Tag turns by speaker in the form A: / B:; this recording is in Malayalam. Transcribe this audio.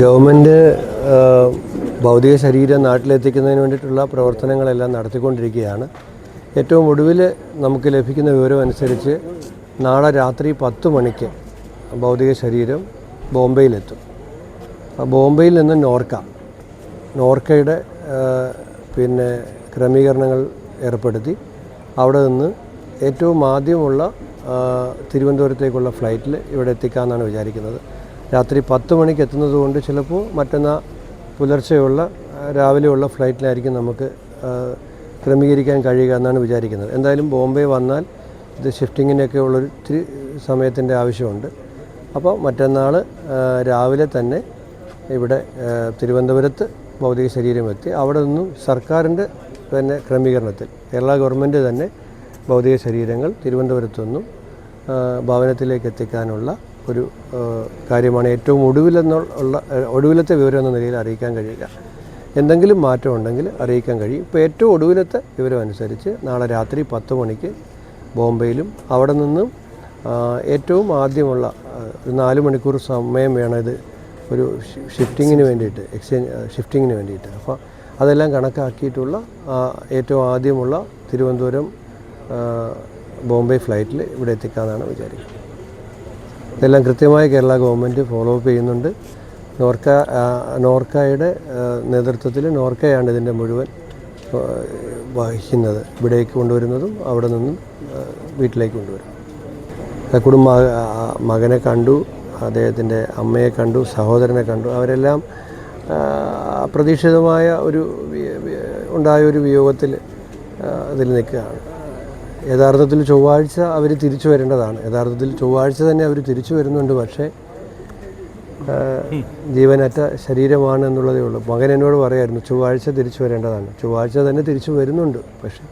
A: ഗവൺമെൻറ് ഭൗതിക ശരീരം നാട്ടിലെത്തിക്കുന്നതിന് വേണ്ടിയിട്ടുള്ള പ്രവർത്തനങ്ങളെല്ലാം നടത്തിക്കൊണ്ടിരിക്കുകയാണ്. ഏറ്റവും ഒടുവിൽ നമുക്ക് ലഭിക്കുന്ന വിവരം അനുസരിച്ച് നാളെ രാത്രി 10 മണിക്ക് ഭൗതിക ശരീരം ബോംബെയിലെത്തും. ബോംബെയിൽ നിന്ന് നോർക്കയുടെ ക്രമീകരണങ്ങൾ ഏർപ്പെടുത്തി അവിടെ നിന്ന് ഏറ്റവും ആദ്യമുള്ള തിരുവനന്തപുരത്തേക്കുള്ള ഫ്ലൈറ്റിൽ ഇവിടെ എത്തിക്കാമെന്നാണ് വിചാരിക്കുന്നത്. രാത്രി 10 മണിക്ക് എത്തുന്നത് കൊണ്ട് ചിലപ്പോൾ മറ്റന്നാൾ പുലർച്ചെയുള്ള രാവിലെയുള്ള ഫ്ലൈറ്റിലായിരിക്കും നമുക്ക് ക്രമീകരിക്കാൻ കഴിയുക എന്നാണ് വിചാരിക്കുന്നത്. എന്തായാലും ബോംബെ വന്നാൽ ഇത് ഷിഫ്റ്റിങ്ങിനൊക്കെ ഉള്ളൊരു സമയത്തിൻ്റെ ആവശ്യമുണ്ട്. അപ്പോൾ മറ്റന്നാൾ രാവിലെ തന്നെ ഇവിടെ തിരുവനന്തപുരത്ത് ഭൗതിക ശരീരം എത്തി അവിടെ നിന്നും സർക്കാരിൻ്റെ തന്നെ ക്രമീകരണത്തിൽ കേരള ഗവൺമെൻറ് തന്നെ ഭൗതിക ശരീരങ്ങൾ തിരുവനന്തപുരത്തു നിന്നും ഭവനത്തിലേക്ക് എത്തിക്കാനുള്ള ഒരു കാര്യമാണ് ഏറ്റവും ഒടുവിലത്തെ വിവരം എന്ന നിലയിൽ അറിയിക്കാൻ കഴിയുക. എന്തെങ്കിലും മാറ്റം ഉണ്ടെങ്കിൽ അറിയിക്കാൻ കഴിയും. ഇപ്പോൾ ഏറ്റവും ഒടുവിലത്തെ വിവരം അനുസരിച്ച് നാളെ രാത്രി 10 മണിക്ക് ബോംബെയിലും അവിടെ നിന്നും ഏറ്റവും ആദ്യമുള്ള ഒരു 4 മണിക്കൂർ സമയം വേണം ഇത് ഒരു ഷിഫ്റ്റിങ്ങിന് വേണ്ടിയിട്ട്. അപ്പോൾ അതെല്ലാം കണക്കാക്കിയിട്ടുള്ള ഏറ്റവും ആദ്യമുള്ള തിരുവനന്തപുരം ബോംബെ ഫ്ലൈറ്റിൽ ഇവിടെ എത്തിക്കാമെന്നാണ് വിചാരിക്കുന്നത്. ഇതെല്ലാം കൃത്യമായി കേരള ഗവൺമെൻറ് ഫോളോ അപ്പ് ചെയ്യുന്നുണ്ട്. നോർക്കയുടെ നേതൃത്വത്തിൽ നോർക്കയാണ് ഇതിൻ്റെ മുഴുവൻ വഹിക്കുന്നത്. ഇവിടേക്ക് കൊണ്ടുവരുന്നതും അവിടെ നിന്നും വീട്ടിലേക്ക് കൊണ്ടുവരും. മകനെ കണ്ടു, അദ്ദേഹത്തിൻ്റെ അമ്മയെ കണ്ടു, സഹോദരനെ കണ്ടു. അവരെല്ലാം അപ്രതീക്ഷിതമായ ഉണ്ടായൊരു വിയോഗത്തിൽ അതിൽ നിൽക്കുകയാണ്. യഥാർത്ഥത്തിൽ ചൊവ്വാഴ്ച അവർ തിരിച്ചു വരേണ്ടതാണ്. ചൊവ്വാഴ്ച തന്നെ അവർ തിരിച്ചു വരുന്നുണ്ട്. പക്ഷേ ജീവനറ്റ ശരീരമാണ് എന്നുള്ളതേ ഉള്ളൂ. മകൻ എന്നോട് പറയായിരുന്നു ചൊവ്വാഴ്ച തിരിച്ചു വരേണ്ടതാണ്. ചൊവ്വാഴ്ച തന്നെ തിരിച്ചു വരുന്നുണ്ട്. പക്ഷേ